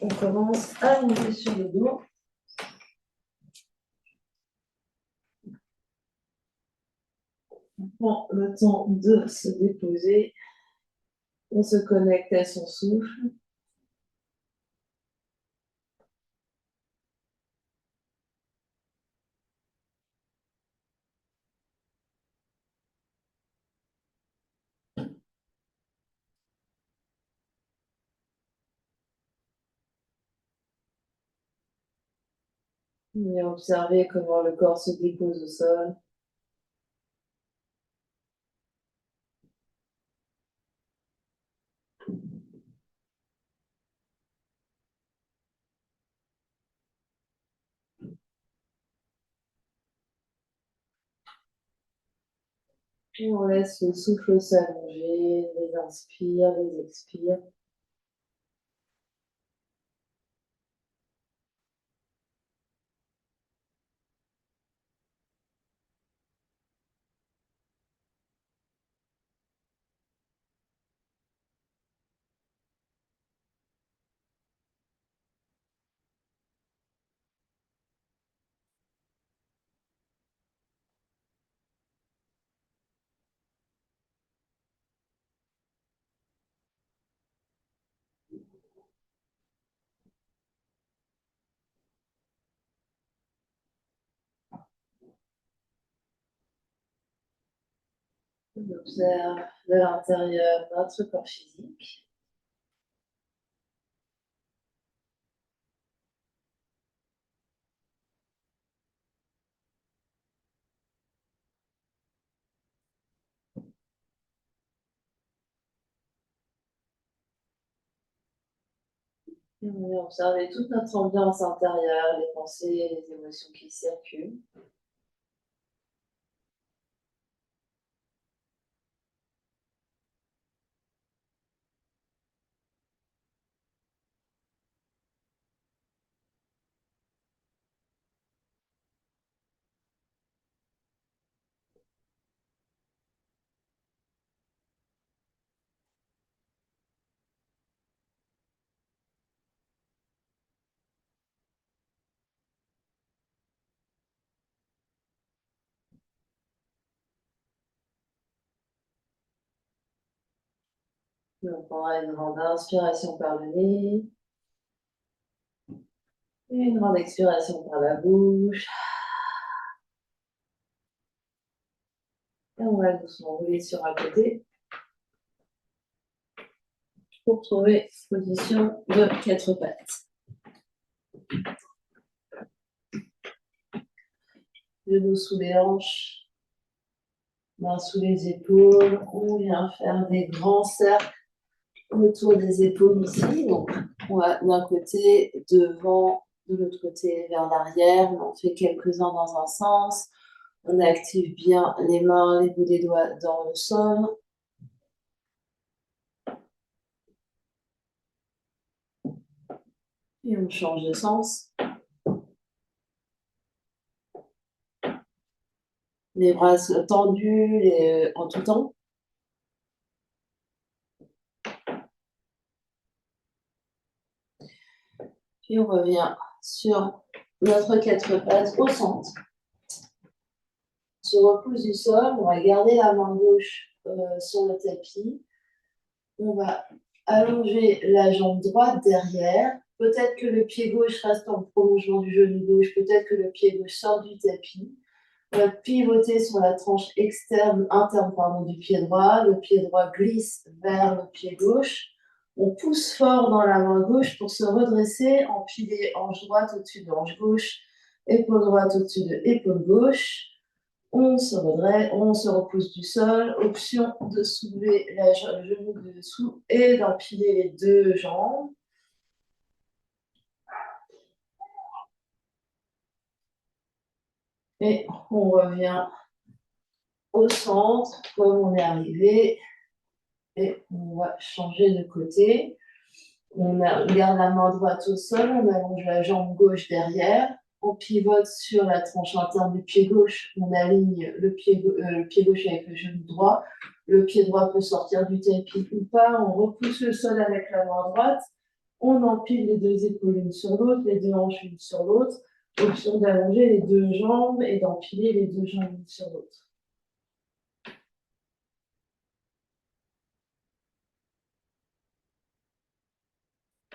On commence à monter sur le dos. On prend le temps de se déposer. On se connecte à son souffle. Et observer comment le corps se dépose au sol. Et on laisse le souffle s'allonger, les inspire, les expire. On observe de l'intérieur notre corps physique. Et on va observer toute notre ambiance intérieure, les pensées, les émotions qui circulent. Et on prendra une grande inspiration par le nez. Et une grande expiration par la bouche. Et on va doucement rouler sur un côté pour trouver position de 4 pattes. Genoux sous les hanches, mains sous les épaules. On vient faire des grands cercles autour des épaules ici. Donc, on va d'un côté devant, de l'autre côté vers l'arrière. On en fait quelques-uns dans un sens. On active bien les mains, les bouts des doigts dans le sol. Et on change de sens. Les bras tendus en tout temps. Puis on revient sur notre 4 pattes au centre. On se repousse du sol. On va garder la main gauche sur le tapis. On va allonger la jambe droite derrière. Peut-être que le pied gauche reste en prolongement du genou gauche. Peut-être que le pied gauche sort du tapis. On va pivoter sur la tranche interne du pied droit. Le pied droit glisse vers le pied gauche. On pousse fort dans la main gauche pour se redresser, empiler hanche droite au-dessus de hanche gauche, épaule droite au-dessus de épaule gauche. On se redresse, on se repousse du sol. Option de soulever le genou de dessous et d'empiler les deux jambes. Et on revient au centre, comme on est arrivé. Et on va changer de côté. On garde la main droite au sol, on allonge la jambe gauche derrière. On pivote sur la tranche interne du pied gauche. On aligne le pied gauche avec le genou droit. Le pied droit peut sortir du tapis ou pas. On repousse le sol avec la main droite. On empile les deux épaules l'une sur l'autre, les deux hanches l'une sur l'autre. Option d'allonger les deux jambes et d'empiler les deux jambes l'une sur l'autre.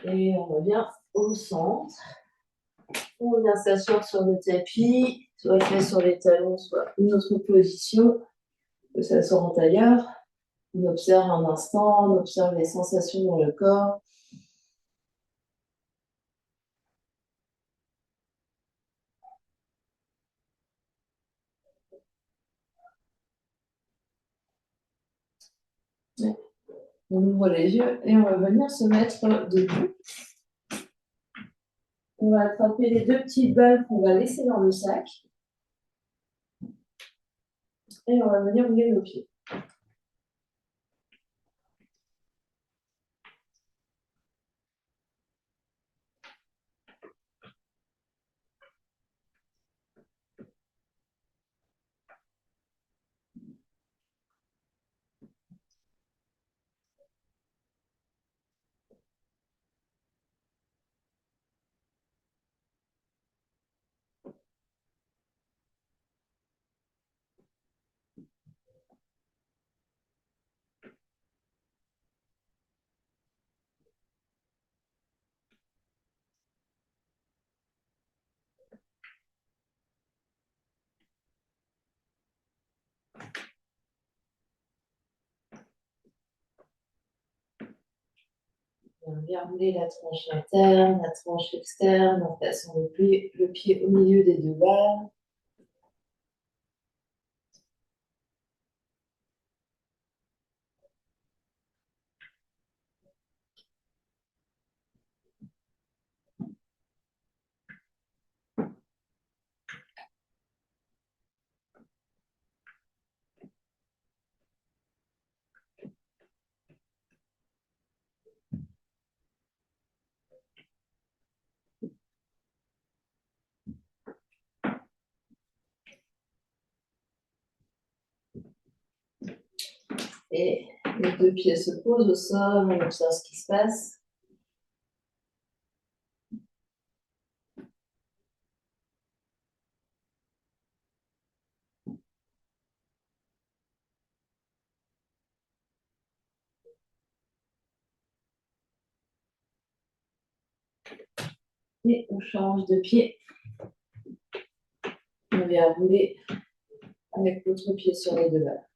Et on revient au centre. On vient s'asseoir sur le tapis, soit fait sur les talons, soit une autre position, que ça soit en tailleur. On observe un instant, on observe les sensations dans le corps. On ouvre les yeux et on va venir se mettre debout. On va attraper les deux petites balles qu'on va laisser dans le sac. Et on va venir rouler nos pieds. On va bien rouler la tranche interne, la tranche externe, en plaçant le pied au milieu des deux balles. Et les deux pieds se posent au sol, on observe ce qui se passe. Et on change de pied. On vient rouler avec l'autre pied sur les deux balles.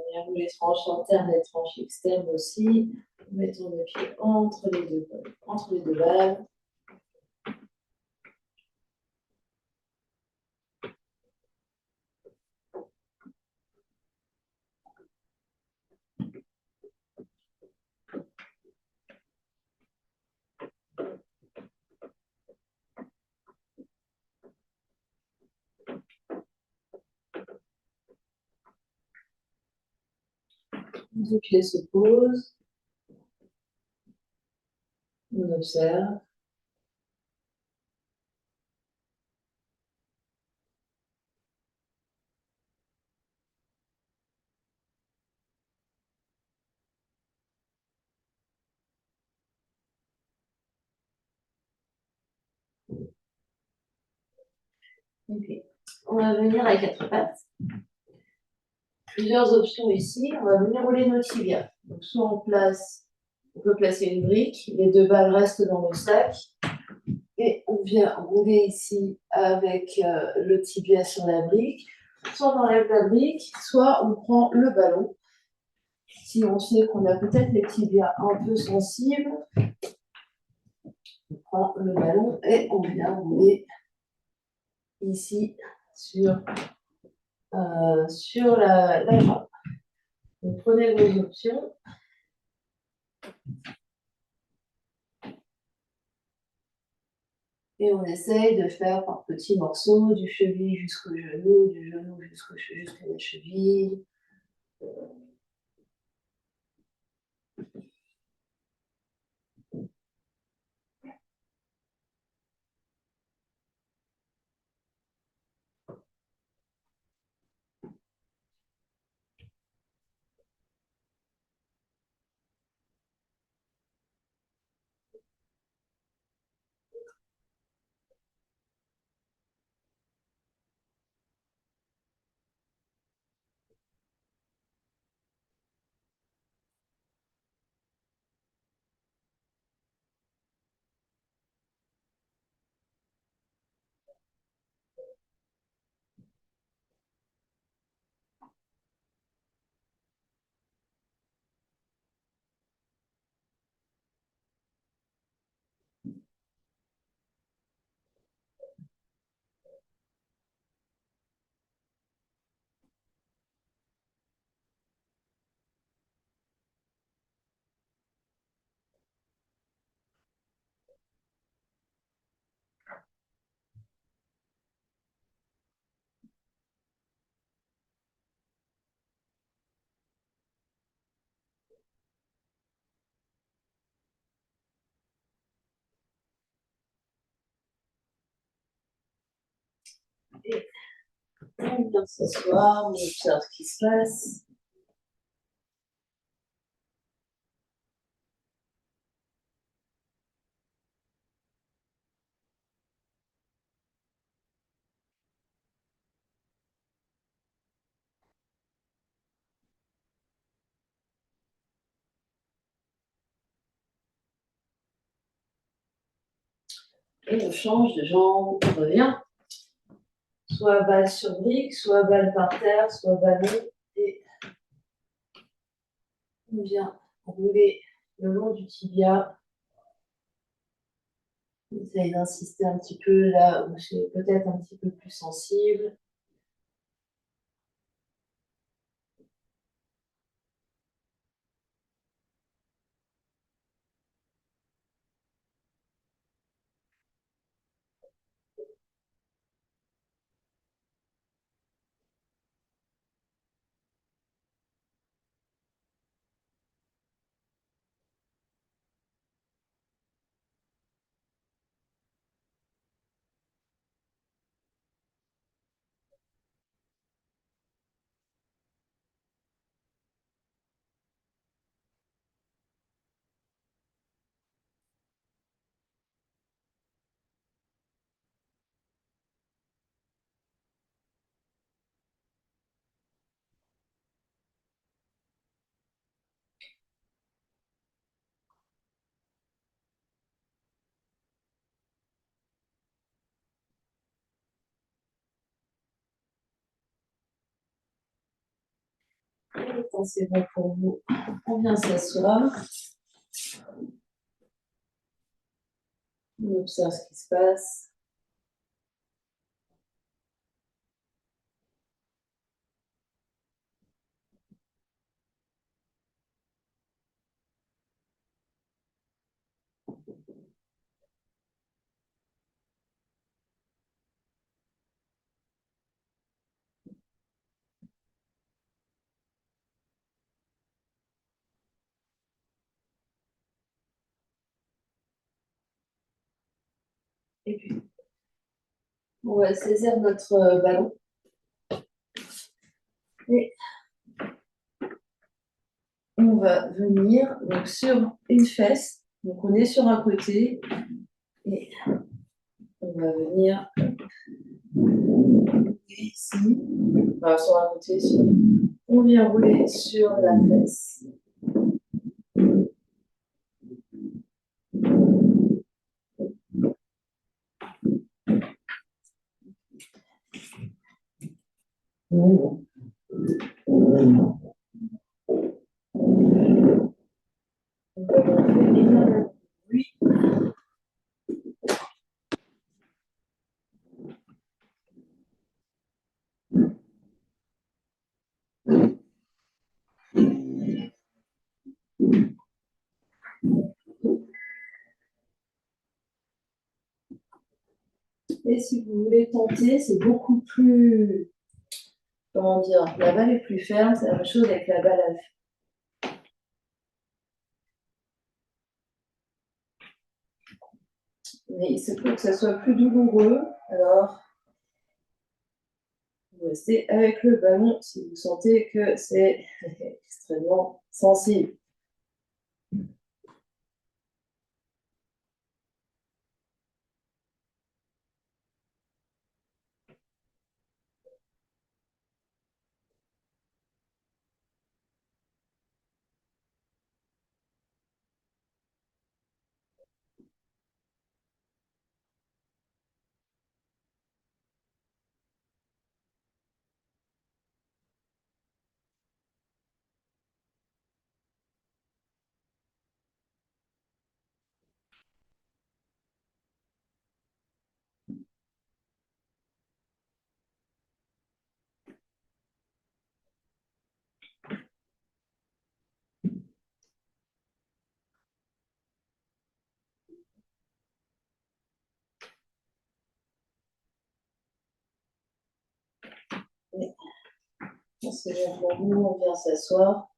On vient rouler les tranches internes et tranches externes aussi. Mettons le pied entre les deux balles. Les deux pieds se posent. On observe. Okay. On va venir à quatre pattes. Plusieurs options ici. On va venir rouler nos tibias. Donc, soit on peut placer une brique, les deux balles restent dans le sac. Et on vient rouler ici avec le tibia sur la brique. Soit on enlève la brique, soit on prend le ballon Si on sait qu'on a peut-être les tibias un peu sensibles, on prend le ballon et on vient rouler ici sur la jambe. Donc, prenez vos options. Et on essaye de faire par petits morceaux, du cheville jusqu'au genou, du genou jusqu'à la cheville. Et on vient s'asseoir, on observe ce qui se passe. Et on change de jambe, on revient. Soit balle sur brique, soit balle par terre, soit ballon. Et on vient rouler le long du tibia. On essaye d'insister un petit peu là où c'est peut-être un petit peu plus sensible. Et quand c'est bon pour vous, on vient s'asseoir. On observe ce qui se passe. Et puis, on va saisir notre ballon. Et on va venir donc, sur une fesse. Donc, on est sur un côté. Et on va venir ici. Enfin, sur un côté. On vient rouler sur la fesse. Et si vous voulez tenter, c'est beaucoup plus, comment dire, la balle est plus ferme, c'est la même chose avec la balle alpha. Mais il se peut que ça soit plus douloureux, alors vous restez avec le ballon si vous sentez que c'est extrêmement sensible. C'est bon, on vient s'asseoir.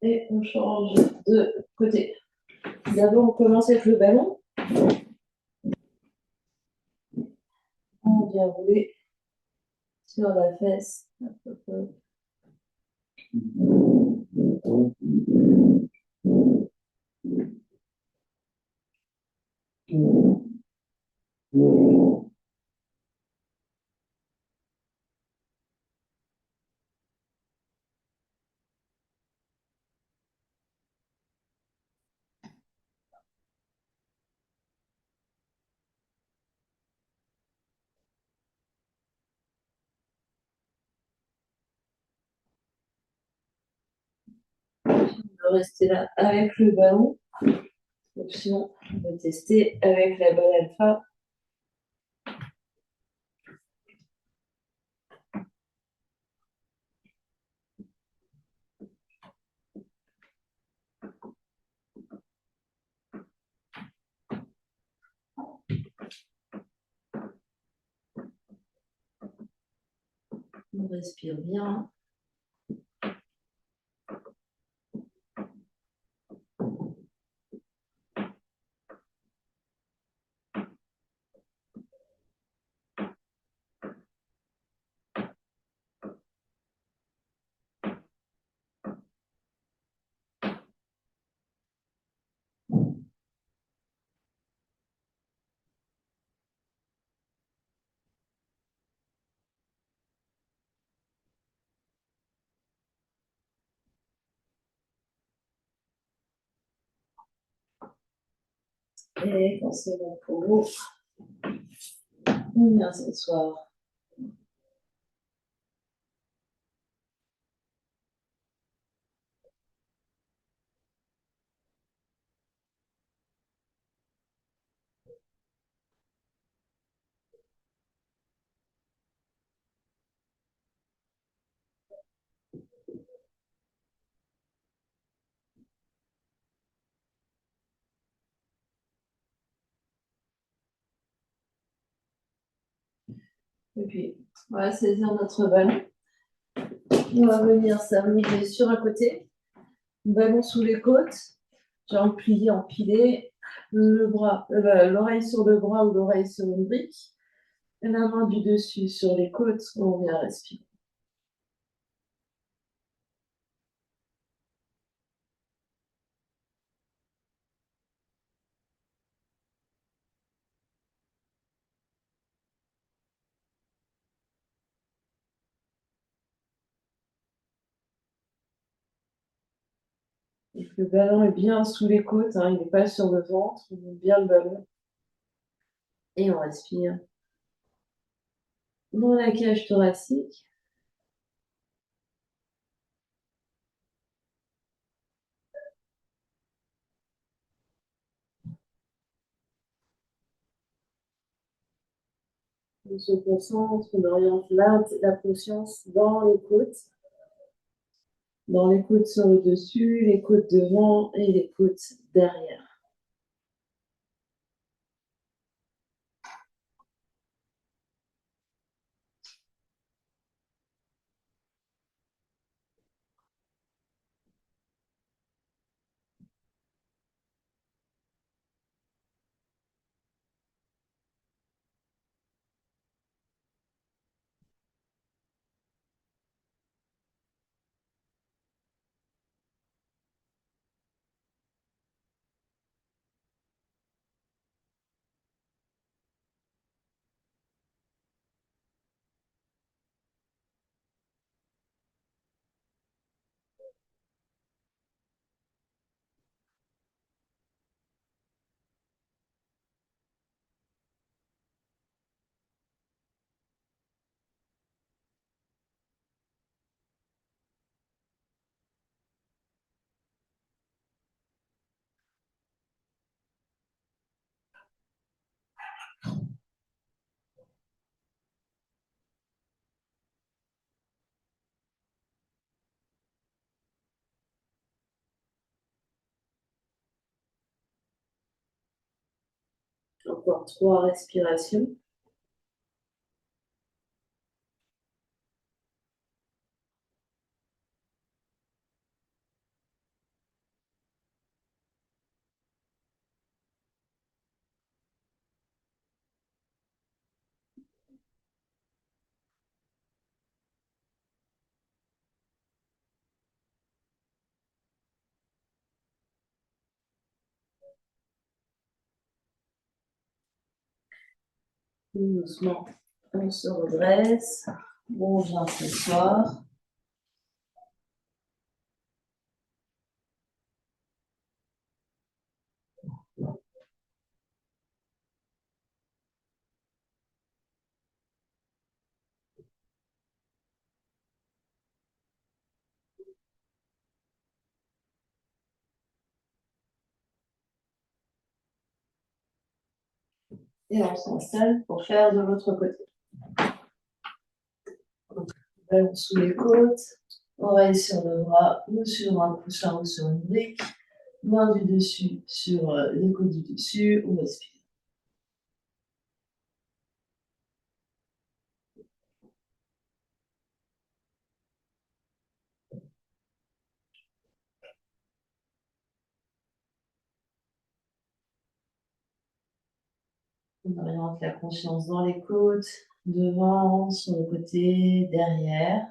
Et on change de côté. D'abord, on commence avec le ballon. On vient rouler sur la fesse. On va rester là avec le ballon. Option, on va tester avec la balle alpha. On respire bien. Et quand c'est bon pour vous, on vient s'asseoir. Et puis, on va saisir notre ballon. On va venir s'aligner sur un côté. Ballon sous les côtes. Jambes pliées, empilées. Le bras, l'oreille sur le bras ou l'oreille sur une brique. Et la main du dessus sur les côtes. On vient respirer. Et le ballon est bien sous les côtes, hein, il n'est pas sur le ventre. On monte bien le ballon. Et on respire dans la cage thoracique. On se concentre, on oriente la conscience dans les côtes sur le dessus, les côtes devant et les côtes derrière. Encore 3 respirations. Doucement, on se redresse, on vient s'asseoir. Et on s'installe pour faire de l'autre côté. Ballon sous les côtes, oreille sur le bras ou sur un coussin ou sur une brique, main du dessus sur les côtes du dessus, on respire. On oriente la conscience dans les côtes, devant, sur le côté, derrière.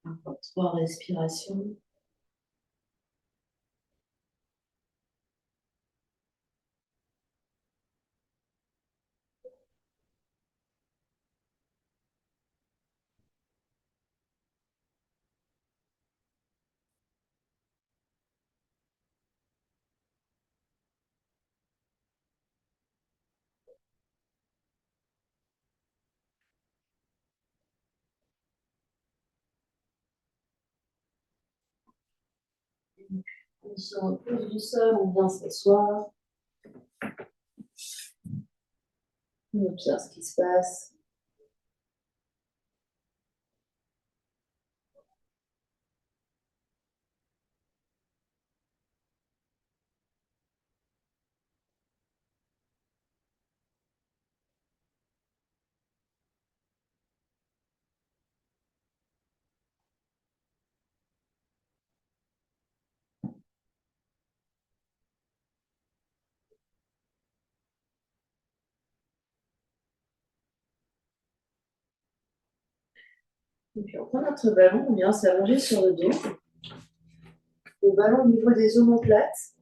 Encore 3 respirations. On se repose du sol, on vient s'asseoir. On observe ce qui se passe. Et puis on prend notre ballon, on vient s'allonger sur le dos. Le ballon au niveau des omoplates,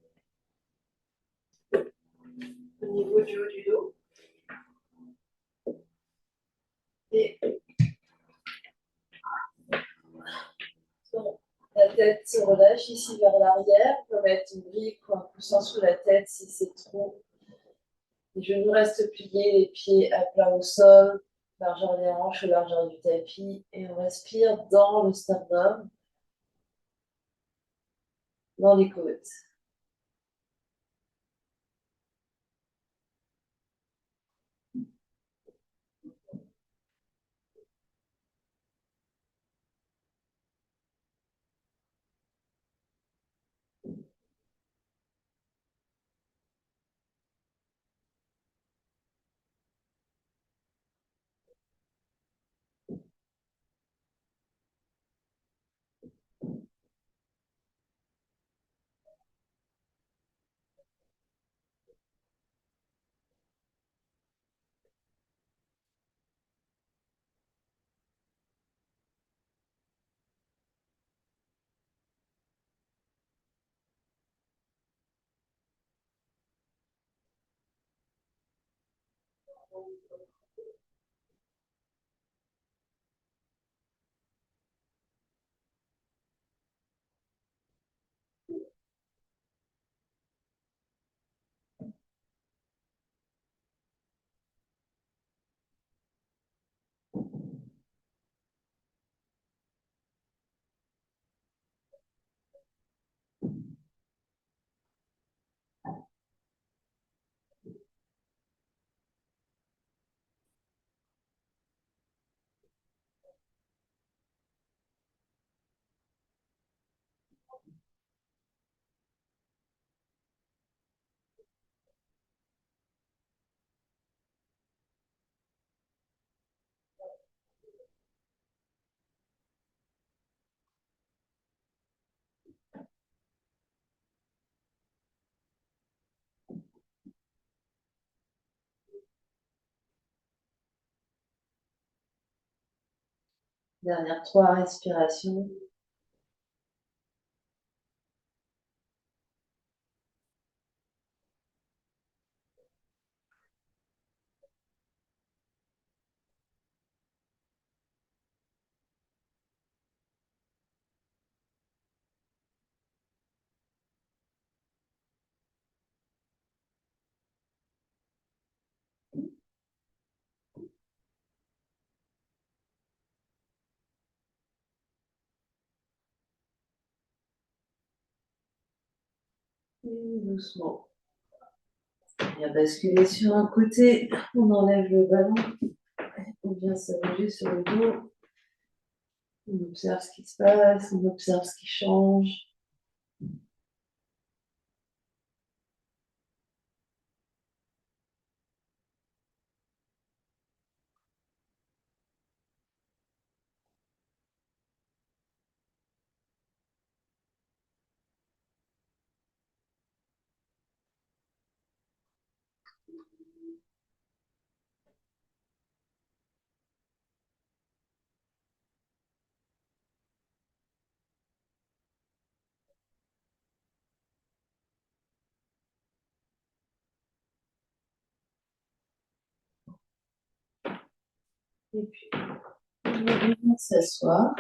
au niveau du haut du dos. Et la tête se relâche ici vers l'arrière. On peut mettre une brique ou un coussin sous la tête si c'est trop. Les genoux restent pliés, les pieds à plat au sol, largeur des hanches ou largeur du tapis. Et on respire dans le sternum, dans les côtes. Dernière 3 respirations. Et doucement. On vient basculer sur un côté. On enlève le ballon. On vient s'allonger sur le dos. On observe ce qui se passe. On observe ce qui change. Et puis, on vient s'asseoir.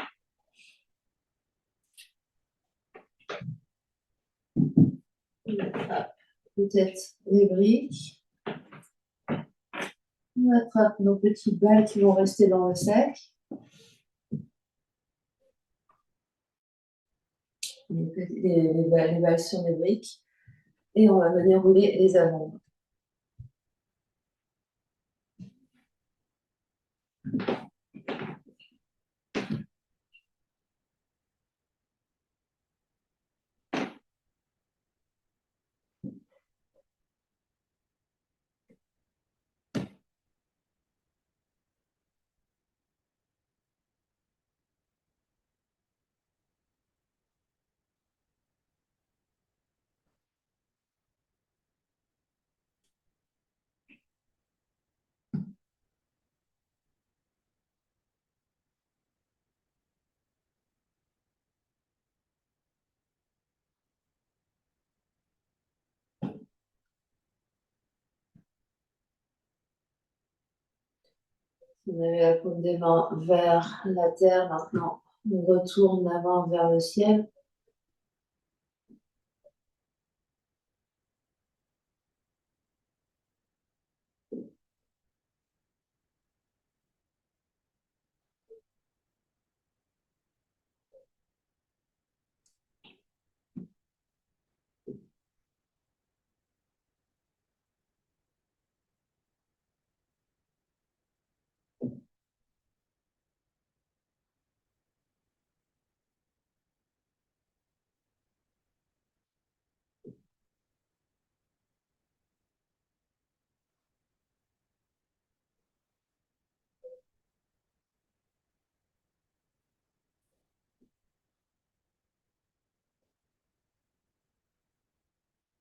On attrape peut-être les briques. On attrape nos petites balles qui vont rester dans le sac. Les balles sur les briques. Et on va venir rouler les amandes. Vous avez la paume des mains vers la terre. Maintenant, on retourne la main vers le ciel.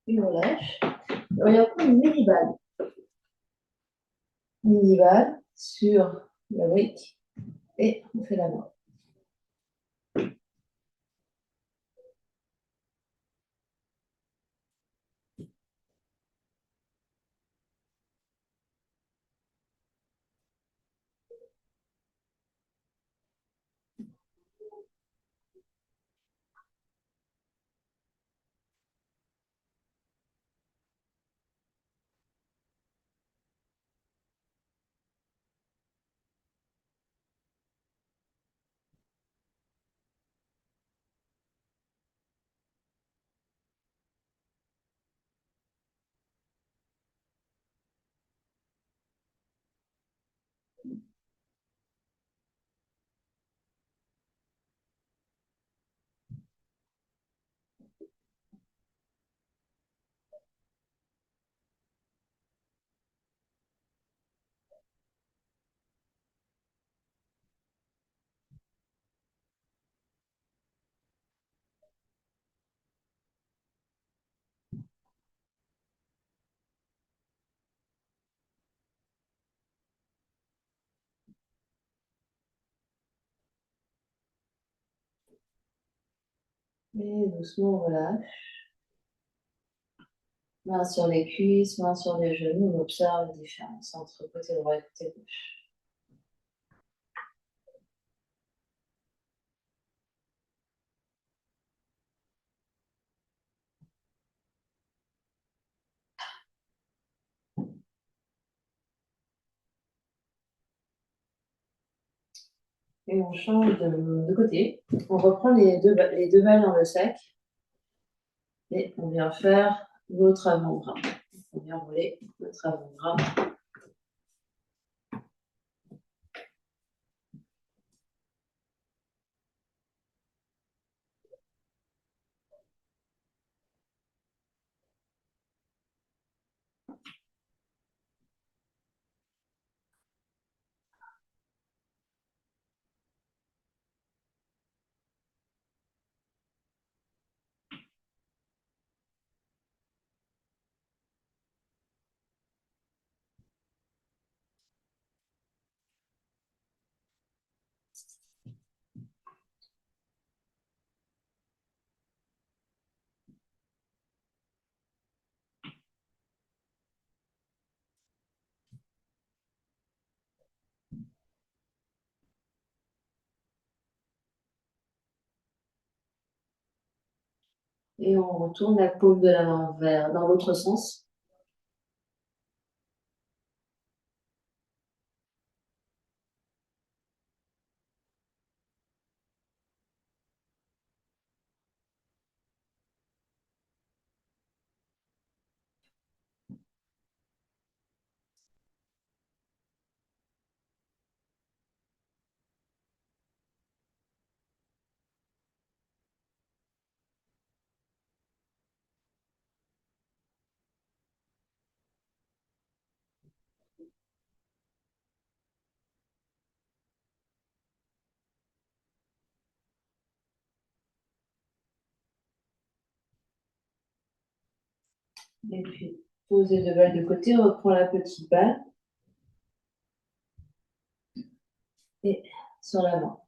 Et on lâche. On va prendre une mini-balle. Mini-balle sur la brique. Et on fait la main. Et doucement, on relâche. Main sur les cuisses, main sur les genoux. On observe la différence entre côté droit et côté gauche. Et on change de côté. On reprend les deux balles dans le sac. Et on vient faire l'autre avant-bras. On vient rouler notre avant-bras. Et on retourne la paume de la main vers dans l'autre sens. Et puis, pose les deux balles de côté, on reprend la petite balle. Et sur la main.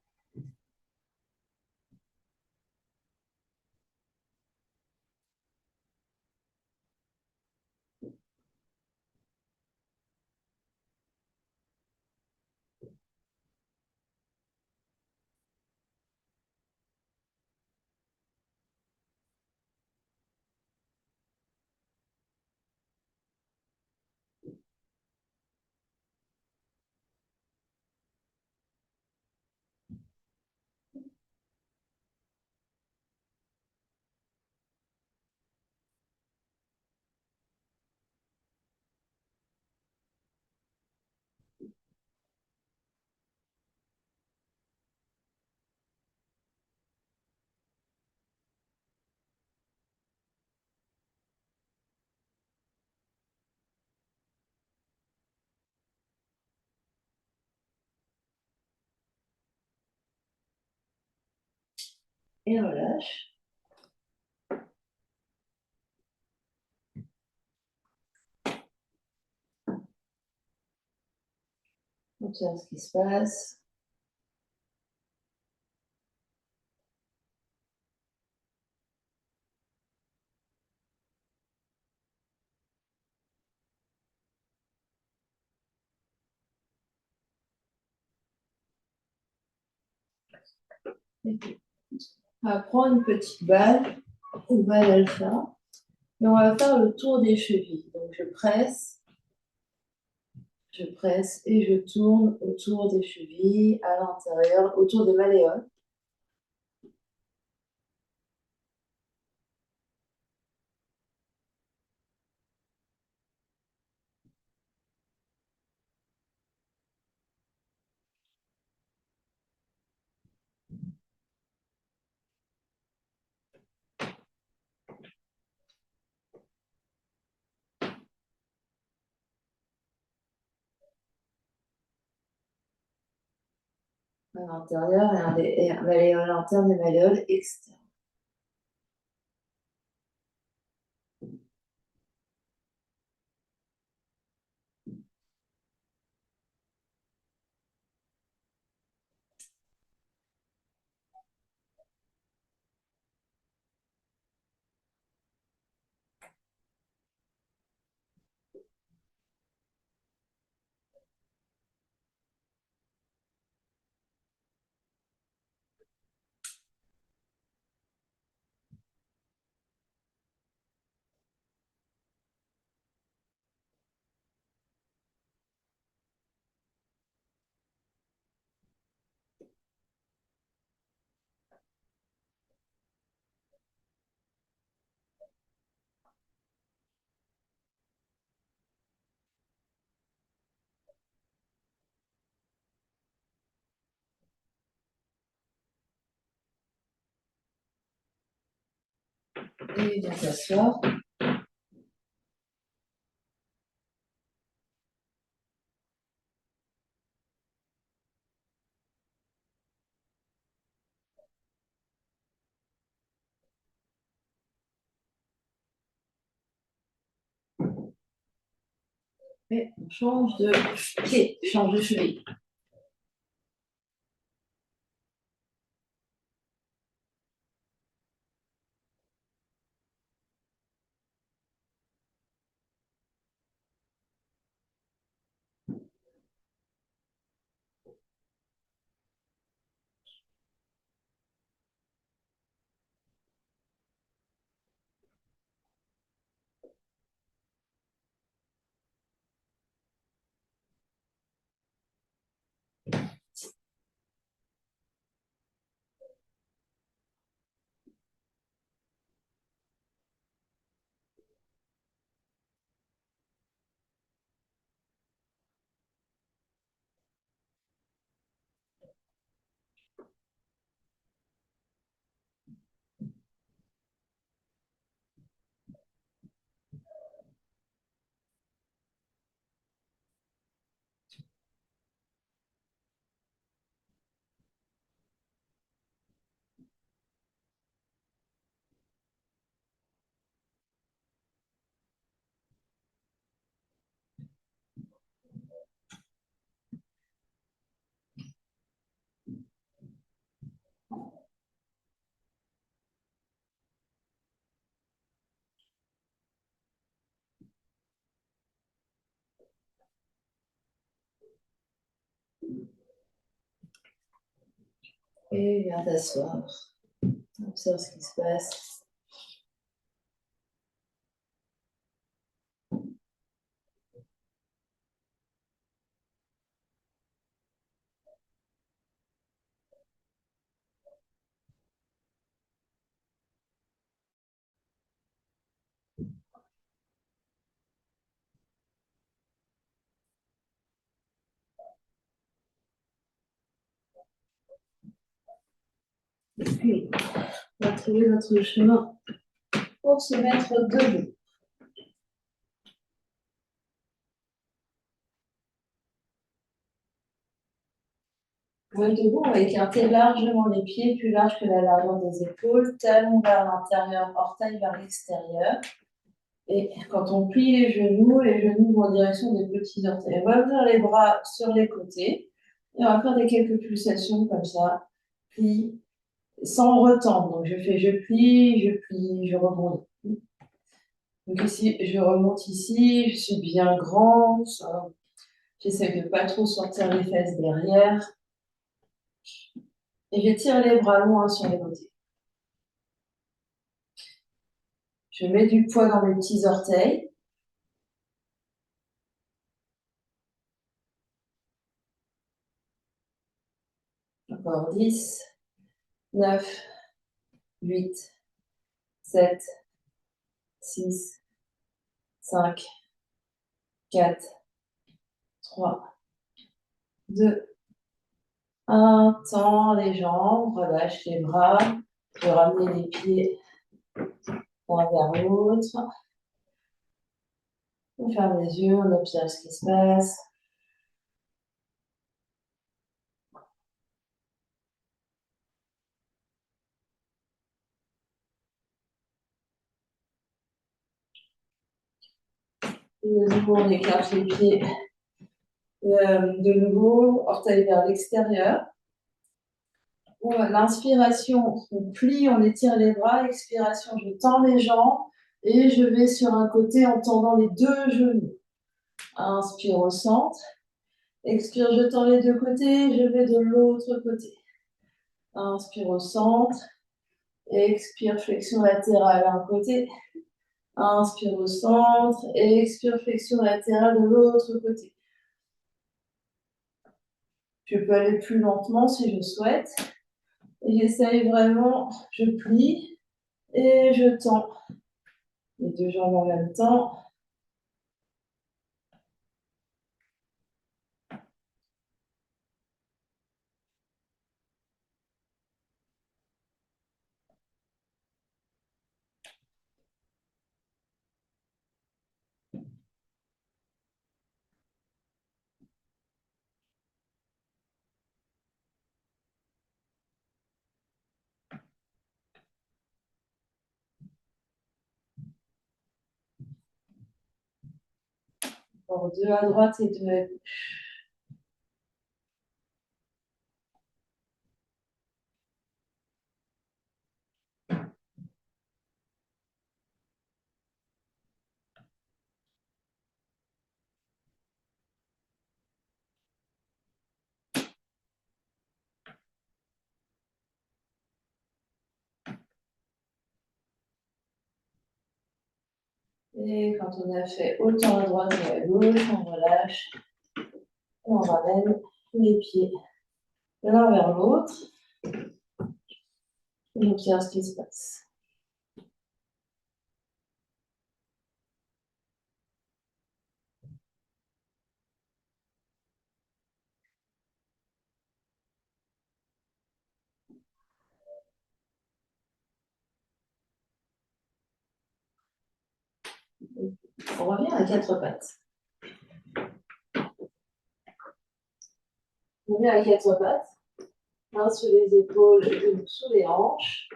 Et relâche. Observe ce qui se passe. On va prendre une petite balle alpha, et on va faire le tour des chevilles. Donc je presse et je tourne autour des chevilles, à l'intérieur, autour des malléoles. À l'intérieur et un malléole interne et malléole externe. Et viens t'asseoir. Et on change de pied, change de cheville. Et viens t'asseoir. Observe ce qui se passe. Et puis, on va trouver notre chemin pour se mettre debout. Pour être debout, on va écarter largement les pieds, plus large que la largeur des épaules, talons vers l'intérieur, orteils vers l'extérieur. Et quand on plie les genoux vont en direction des petits orteils. On va ouvrir les bras sur les côtés et on va faire quelques pulsations comme ça. Plie, sans retendre. Donc je plie, je rebondis. Donc ici, je remonte ici, je suis bien grand. J'essaie de ne pas trop sortir les fesses derrière. Et je tire les bras loin sur les côtés. Je mets du poids dans mes petits orteils. Encore 10, 9, 8, 7, 6, 5, 4, 3, 2, 1. Tends les jambes, relâche les bras. Je vais ramener les pieds l'un vers l'autre. On ferme les yeux, on observe ce qui se passe. Et de nouveau, on écarte les pieds. De nouveau, orteils vers l'extérieur. L'inspiration, on plie, on étire les bras. Expiration, je tends les jambes et je vais sur un côté en tendant les deux genoux. Inspire au centre. Expire, je tends les deux côtés, je vais de l'autre côté. Inspire au centre. Expire, flexion latérale d'un côté. Inspire au centre. Expire, flexion latérale de l'autre côté. Je peux aller plus lentement si je souhaite. Et j'essaye vraiment, je plie et je tends les deux jambes en même temps. Encore deux à droite et deux à gauche. Et quand on a fait autant à droite et à gauche, on relâche. On ramène les pieds l'un vers l'autre. Et on observe ce qui se passe. On revient à quatre pattes. On revient à quatre pattes. Main sous les épaules, genoux sous les hanches.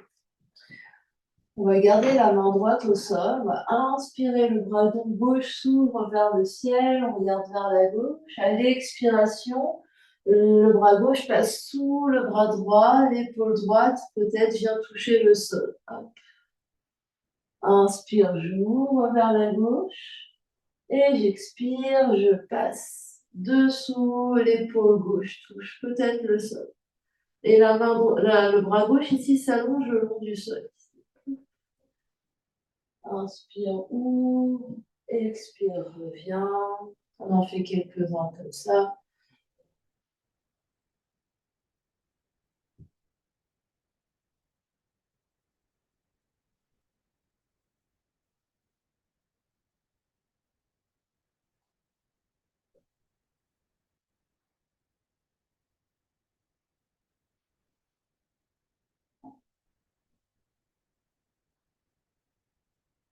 On va garder la main droite au sol. On va inspirer, le bras gauche s'ouvre vers le ciel. On regarde vers la gauche. À l'expiration, le bras gauche passe sous le bras droit. L'épaule droite peut-être vient toucher le sol. Hop. Inspire, j'ouvre vers la gauche. Et j'expire, je passe dessous, l'épaule gauche touche peut-être le sol. Et le bras gauche ici s'allonge le long du sol. Inspire, ouvre, expire, reviens. On en fait quelques-uns comme ça.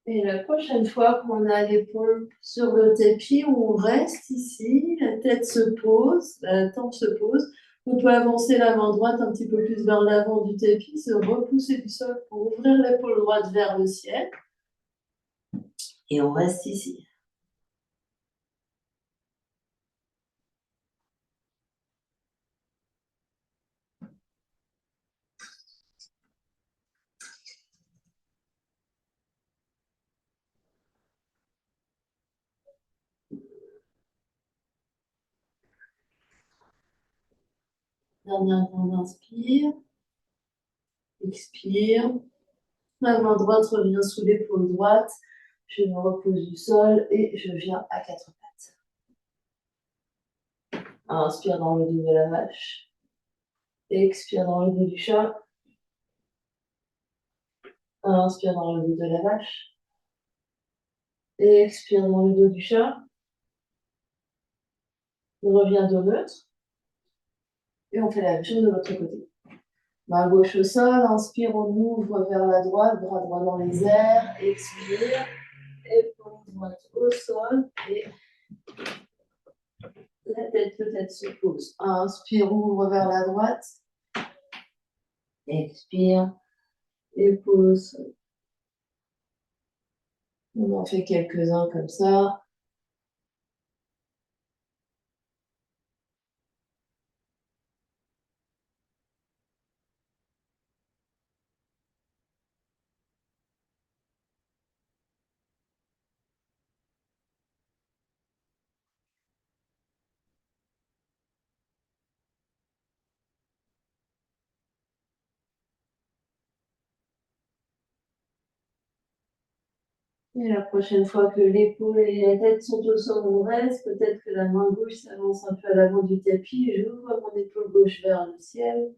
Et la prochaine fois qu'on a l'épaule sur le tapis, on reste ici, la tête se pose, la tempe se pose, On peut avancer la main droite un petit peu plus vers l'avant du tapis, se repousser du sol pour ouvrir l'épaule droite vers le ciel. Et on reste ici. Dernière grande inspire. Expire. La main droite revient sous l'épaule droite. Je me repose du sol et je viens à quatre pattes. Inspire dans le dos de la vache. Expire dans le dos du chat. Inspire dans le dos de la vache. Expire dans le dos du chat. On revient dos neutre. Et on fait la même chose de l'autre côté. Main gauche au sol, inspire, on ouvre vers la droite, bras droit dans les airs, expire, épaule droite au sol et la tête peut-être se pose. Inspire, ouvre vers la droite, expire, épaule au sol. On en fait quelques-uns comme ça. Et la prochaine fois que l'épaule et la tête sont au sol, on reste. Peut-être que la main gauche s'avance un peu à l'avant du tapis. J'ouvre mon épaule gauche vers le ciel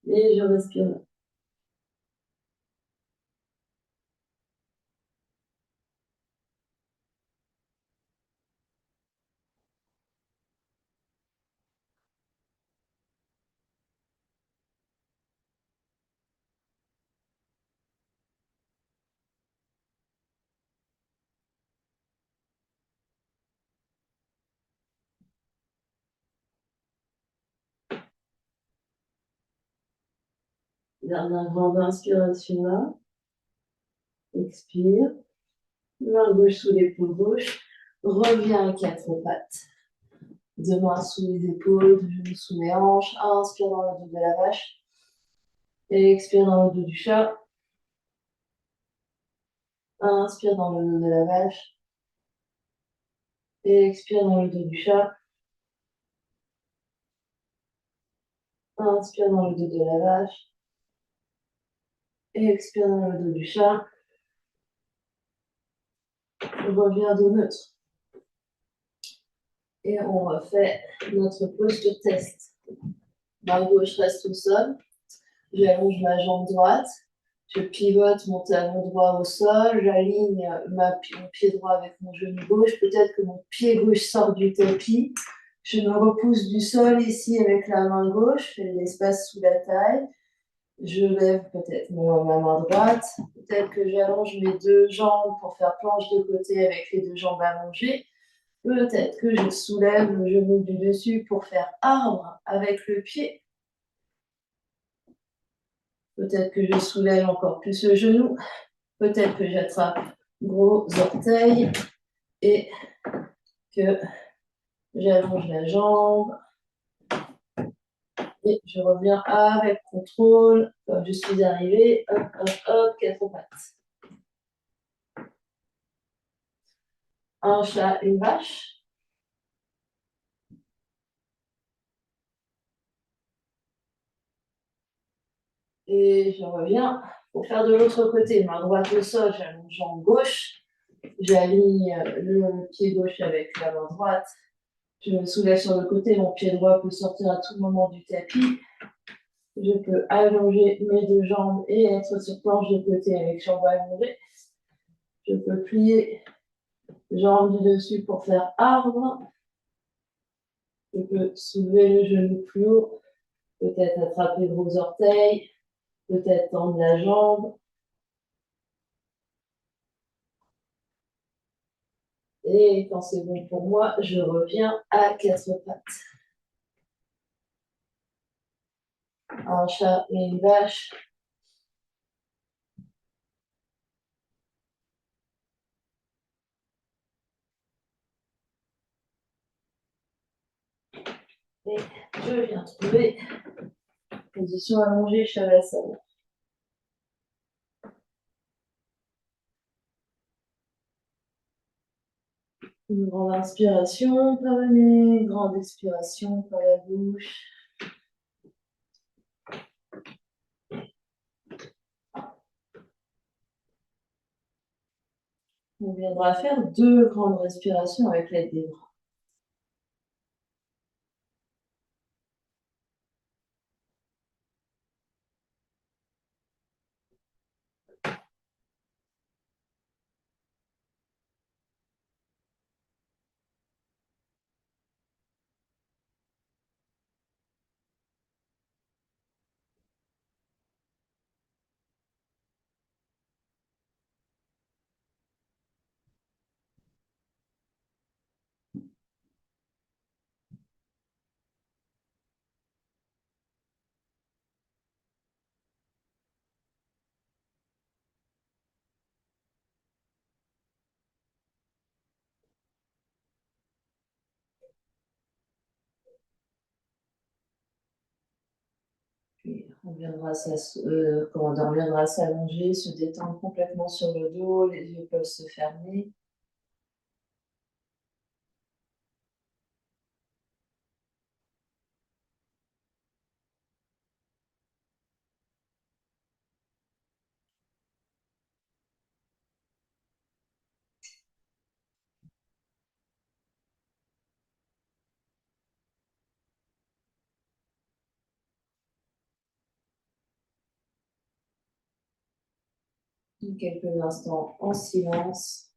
et je respire. Dernière grande inspiration là. Expire. Main gauche sous l'épaule gauche. Reviens à quatre pattes. Deux mains sous les épaules, deux genoux sous les hanches. Inspire dans le dos de la vache. Et expire dans le dos du chat. Inspire dans le dos de la vache. Et expire dans le dos du chat. Inspire dans le dos de la vache. Et expire dans le dos du chat. On revient dos neutre. Et on refait notre posture test. Main gauche reste au sol. J'allonge ma jambe droite. Je pivote mon talon droit au sol. J'aligne mon pied droit avec mon genou gauche. Peut-être que mon pied gauche sort du tapis. Je me repousse du sol ici avec la main gauche. Je fais de l'espace sous la taille. Je lève peut-être ma main droite. Peut-être que j'allonge mes deux jambes pour faire planche de côté avec les deux jambes allongées. Peut-être que je soulève le genou du dessus pour faire arbre avec le pied. Peut-être que je soulève encore plus le genou. Peut-être que j'attrape gros orteil et que j'allonge la jambe. Et je reviens avec contrôle, comme je suis arrivée. Hop, hop, hop, quatre pattes. Un chat, une vache. Et je reviens pour faire de l'autre côté. Main droite au sol, j'allonge jambe gauche. J'aligne le pied gauche avec la main droite. Je me soulève sur le côté. Mon pied droit peut sortir à tout moment du tapis. Je peux allonger mes deux jambes et être sur planche de côté avec jambes allongées. Je peux plier jambes du dessus pour faire arbre. Je peux soulever le genou plus haut. Peut-être attraper gros orteils. Peut-être tendre la jambe. Et quand c'est bon pour moi, je reviens à quatre pattes. un chat et une vache. Et je viens trouver position allongée, Shavasana. Une grande inspiration par le nez, grande expiration par la bouche. On viendra faire 2 grandes respirations avec l'aide des bras. Puis on viendra s'allonger, se détendre complètement sur le dos, les yeux peuvent se fermer. Quelques instants en silence.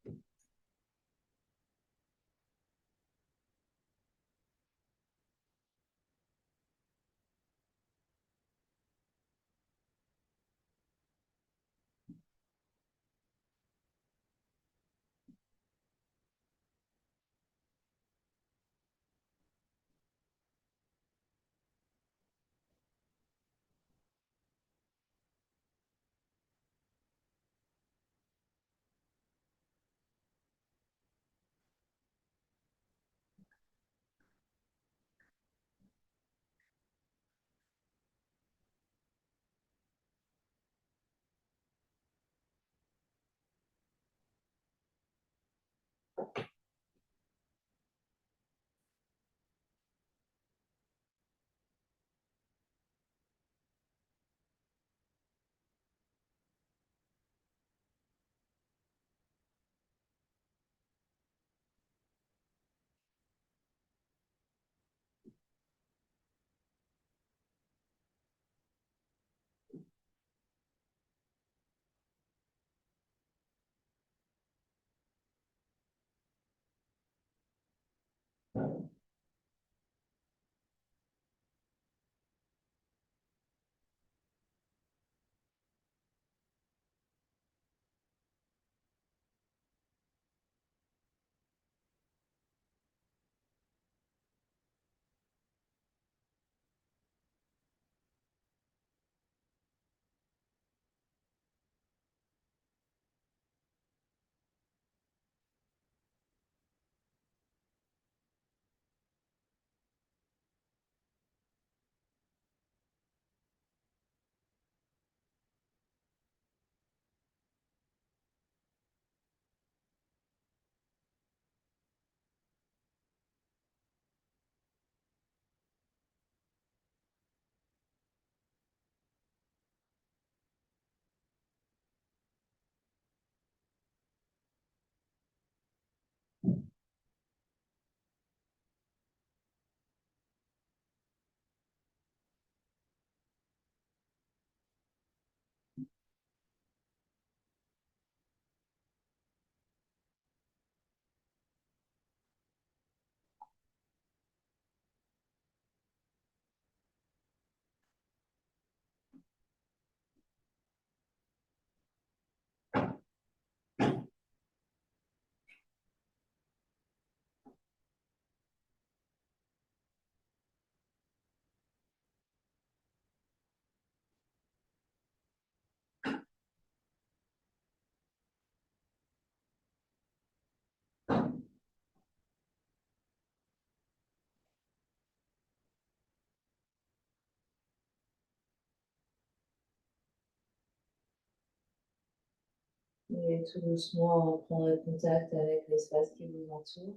Et tout doucement, prendre contact avec l'espace qui vous entoure.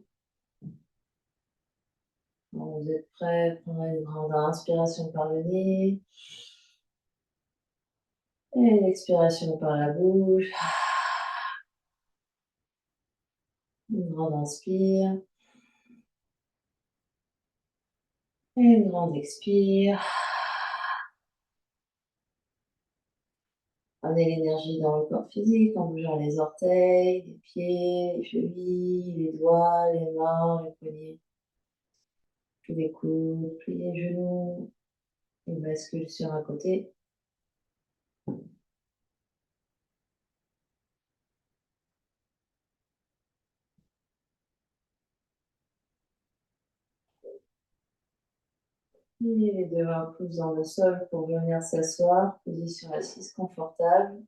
Quand vous êtes prêt, prenez une grande inspiration par le nez. Et une expiration par la bouche. Une grande inspire. Et une grande expire. Amenez l'énergie dans le corps physique en bougeant les orteils, les pieds, les chevilles, les doigts, les mains, les poignets. Puis les coudes, puis les genoux. Et bascule sur un côté. Et les deux mains poussent dans le sol pour venir s'asseoir. Position assise confortable.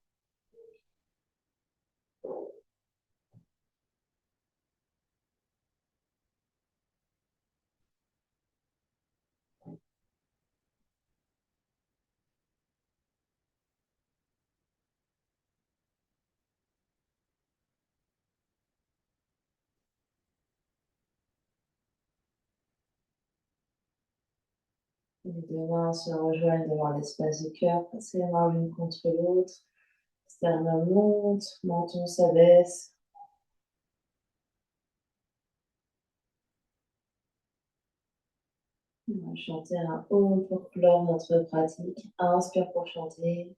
Les deux mains se rejoignent devant l'espace du cœur. Passez les mains l'une contre l'autre. Sternum monte, menton s'abaisse. On va chanter un Om pour clore notre pratique. Inspire pour chanter.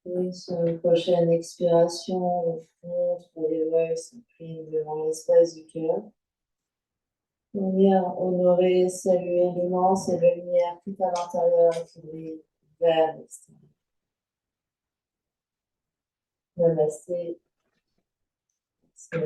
Et sur une prochaine expiration, le front, les lèvres s'inclinent devant l'espace du cœur. On vient honorer, saluer l'immense et la lumière tout à l'intérieur qui brille vers l'extérieur. Namasté. C'est